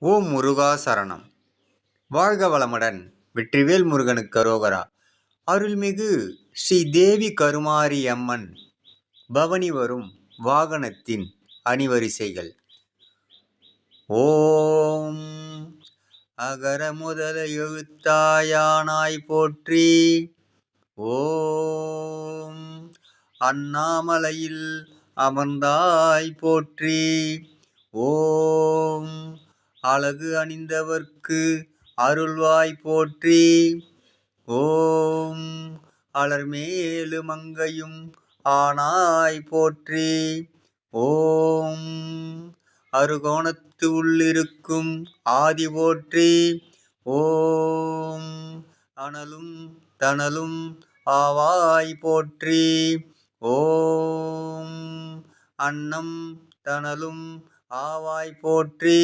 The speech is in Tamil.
ஓம் முருகா சரணம். வாழ்க வளமுடன். வெற்றிவேல் முருகனுக்கு அரோகரா. அருள்மிகு ஸ்ரீ தேவி கருமாரி அம்மன் பவனி வரும் வாகனத்தின் அணிவரிசைகள். ஓம் அகர முதல எழுத்தாயானாய் போற்றி. ஓம் அண்ணாமலையில் அமர்ந்தாய் போற்றி. ஓம் அழகு அணிந்தவர்க்கு அருள்வாய் போற்றி. ஓம் அலர்மேலு மங்கையும் ஆனாய் போற்றி. ஓம் அருகோணத்து உள்ளிருக்கும் ஆதி போற்றி. ஓம் அனலும் தனலும் ஆவாய் போற்றி. ஓம் அன்னம் தனலும் ஆவாய் போற்றி.